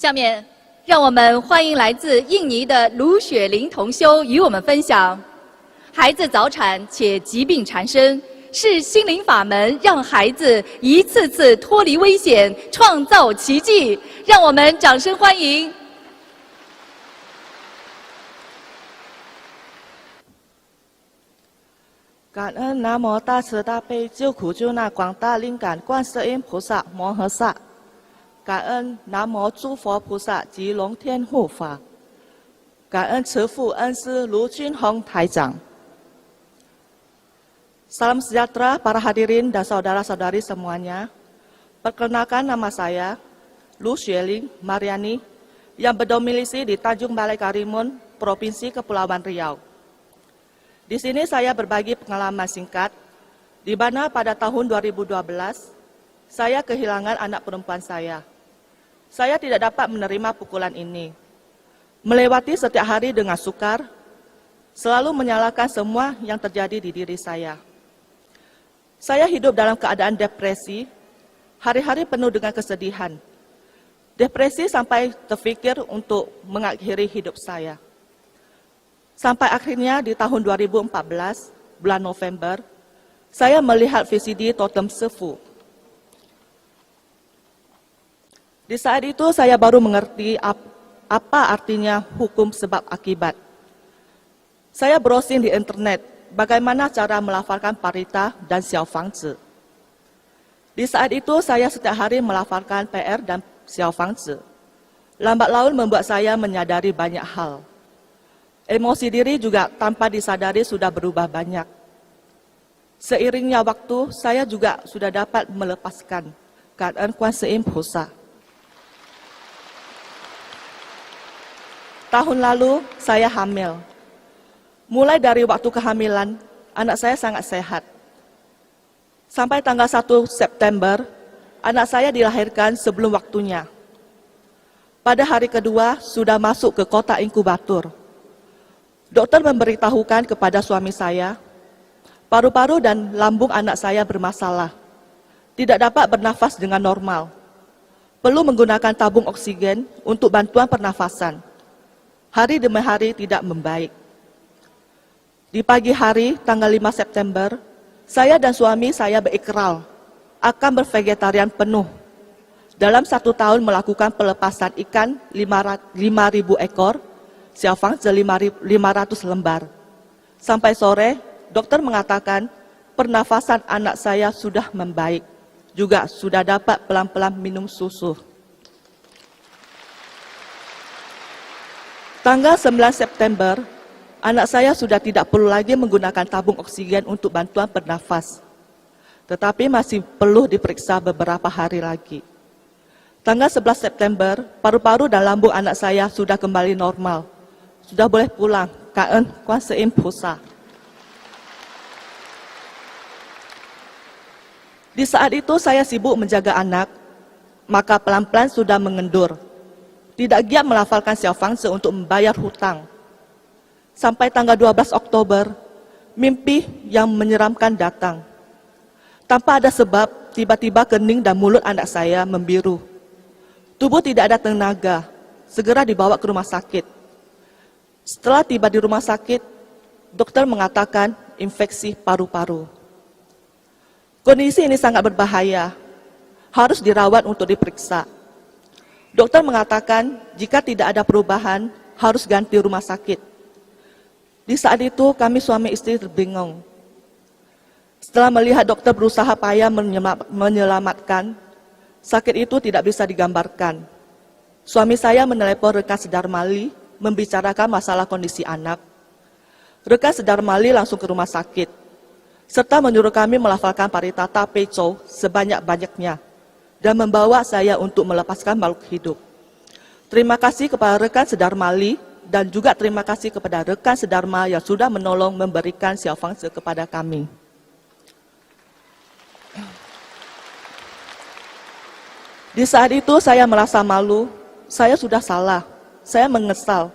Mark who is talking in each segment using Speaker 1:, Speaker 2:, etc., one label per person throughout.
Speaker 1: 下面，让我们欢迎来自印尼的卢雪玲同修与我们分享：孩子早产且疾病缠身，是心灵法门让孩子一次次脱离危险，创造奇迹。让我们掌声欢迎！
Speaker 2: 感恩南无大慈大悲救苦救难广大灵感观世音菩萨摩诃萨，感恩南无诸佛菩萨及龙天护法，感恩慈父恩师卢军宏台长。Salam sejahtera para hadirin dan saudara-saudari semuanya. Perkenalkan nama saya Lu Xueling Mariani yang berdomisili di Tanjung Balai Karimun, Provinsi Kepulauan Riau. Di sini saya berbagi pengalaman singkat, di mana pada tahun 2012, saya kehilangan anak perempuan saya. Saya tidak dapat menerima pukulan ini. Melewati setiap hari dengan sukar, selalu menyalahkan semua yang terjadi di diri saya. Saya hidup dalam keadaan depresi, hari-hari penuh dengan kesedihan. Depresi sampai terfikir untuk mengakhiri hidup saya. Sampai akhirnya di tahun 2014, bulan November, saya melihat VCD Totem Sefu. Di saat itu saya baru mengerti apa artinya hukum sebab akibat. Saya browsing di internet, bagaimana cara melafalkan parita dan xiao fangzi. Di saat itu saya setiap hari melafalkan PR dan xiao fangzi. Lambat laun membuat saya menyadari banyak hal. Emosi diri juga tanpa disadari sudah berubah banyak. Seiringnya waktu, saya juga sudah dapat melepaskan keadaan Kuan Im Pusa. Tahun lalu, saya hamil. Mulai dari waktu kehamilan, anak saya sangat sehat. Sampai tanggal 1 September, anak saya dilahirkan sebelum waktunya. Pada hari kedua, sudah masuk ke kotak inkubator. Dokter memberitahukan kepada suami saya, paru-paru dan lambung anak saya bermasalah, tidak dapat bernafas dengan normal, perlu menggunakan tabung oksigen untuk bantuan pernafasan. Hari demi hari tidak membaik. Di pagi hari, tanggal 5 September, saya dan suami saya berikrar akan bervegetarian penuh. Dalam 1 tahun melakukan pelepasan ikan 5.000 ekor, xiao fangzi 500 lembar. Sampai sore, dokter mengatakan pernafasan anak saya sudah membaik. Juga sudah dapat pelan-pelan minum susu. Tanggal 9 September, anak saya sudah tidak perlu lagi menggunakan tabung oksigen untuk bantuan bernafas. Tetapi masih perlu diperiksa beberapa hari lagi. Tanggal 11 September, paru-paru dan lambung anak saya sudah kembali normal. Sudah boleh pulang, Kaen Kuan Im Pusa. Di saat itu saya sibuk menjaga anak, maka pelan-pelan sudah mengendur. Tidak giat melafalkan xiao fangzi untuk membayar hutang. Sampai tanggal 12 Oktober, mimpi yang menyeramkan datang. Tanpa ada sebab, tiba-tiba kening dan mulut anak saya membiru. Tubuh tidak ada tenaga, segera dibawa ke rumah sakit. Setelah tiba di rumah sakit, dokter mengatakan infeksi paru-paru. Kondisi ini sangat berbahaya, harus dirawat untuk diperiksa. Dokter mengatakan jika tidak ada perubahan, harus ganti rumah sakit. Di saat itu kami suami istri terbingung. Setelah melihat dokter berusaha payah menyelamatkan, sakit itu tidak bisa digambarkan. Suami saya menelepon rekan Sedarmali, membicarakan masalah kondisi anak. Rekan Sedarmali langsung ke rumah sakit, serta menyuruh kami melafalkan parita tapecou sebanyak-banyaknya, dan membawa saya untuk melepaskan makhluk hidup. Terima kasih kepada rekan Sedarmali, dan juga terima kasih kepada rekan Sedharma yang sudah menolong memberikan xiao fangzi kepada kami. Di saat itu saya merasa malu, saya sudah salah. Saya menyesal.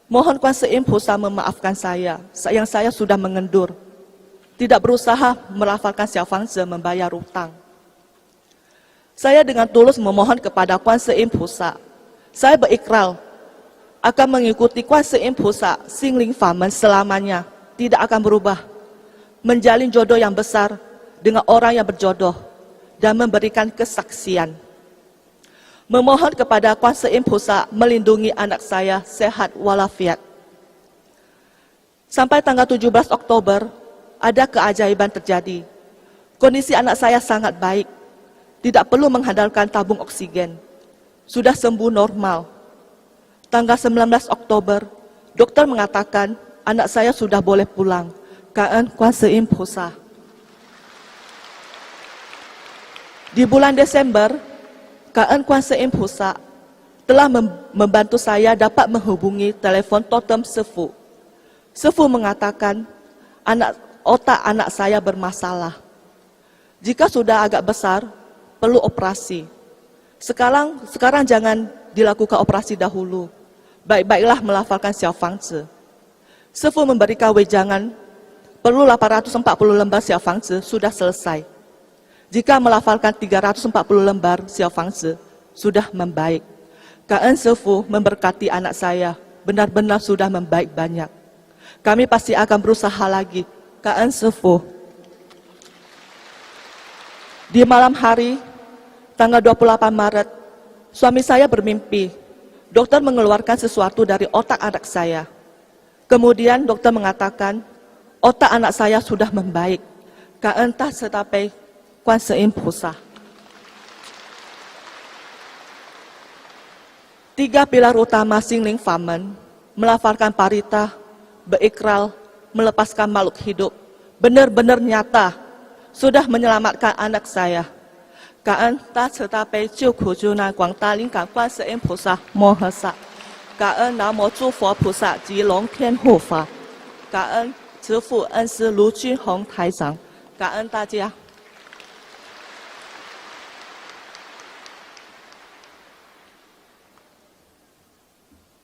Speaker 2: Mohon Kuan Im Pusa memaafkan saya, yang saya sudah mengendur. Tidak berusaha melafalkan xiao fangzi membayar utang. Saya dengan tulus memohon kepada Kuan Seim Pusa. Saya berikrar akan mengikuti Kuan Seim Pusa Xingling Famen selamanya, tidak akan berubah. Menjalin jodoh yang besar dengan orang yang berjodoh dan memberikan kesaksian. Memohon kepada Kuan Seim Pusa melindungi anak saya sehat walafiat. Sampai tanggal 17 Oktober, ada keajaiban terjadi. Kondisi anak saya sangat baik, tidak perlu mengandalkan tabung oksigen. Sudah sembuh normal. Tanggal 19 Oktober, dokter mengatakan anak saya sudah boleh pulang. Kaan Kuan Seim Pusa. Di bulan Desember, Kaan Kuan Seim Pusa telah membantu saya dapat menghubungi telepon totem Sefu. Sefu mengatakan otak anak saya bermasalah. Jika sudah agak besar, perlu operasi. Sekarang jangan dilakukan operasi dahulu. Baik-baiklah melafalkan Xiao Fangzi. Sefu memberikan wejangan, perlu 840 lembar Xiao Fangzi sudah selesai. Jika melafalkan 340 lembar Xiao Fangzi, sudah membaik. Kaan Sefu memberkati anak saya, benar-benar sudah membaik banyak. Kami pasti akan berusaha lagi. Kaan Sefu. Di malam hari, tanggal 28 Maret, suami saya bermimpi. Dokter mengeluarkan sesuatu dari otak anak saya. Kemudian dokter mengatakan, otak anak saya sudah membaik. Kaan tah setapai Kuan Seim Pusa. 3 pilar utama Xingling Famen, melafalkan parita, berikrar, melepaskan makhluk hidup, benar-benar nyata, sudah menyelamatkan anak saya. Kaan ta setapai jiu ku junan guang da lingkan Kuan Seim Pusa mohe sa. Kaan namo zhu Fo Pusa及龙天护法。感恩慈父恩师卢军宏台长。感恩大家。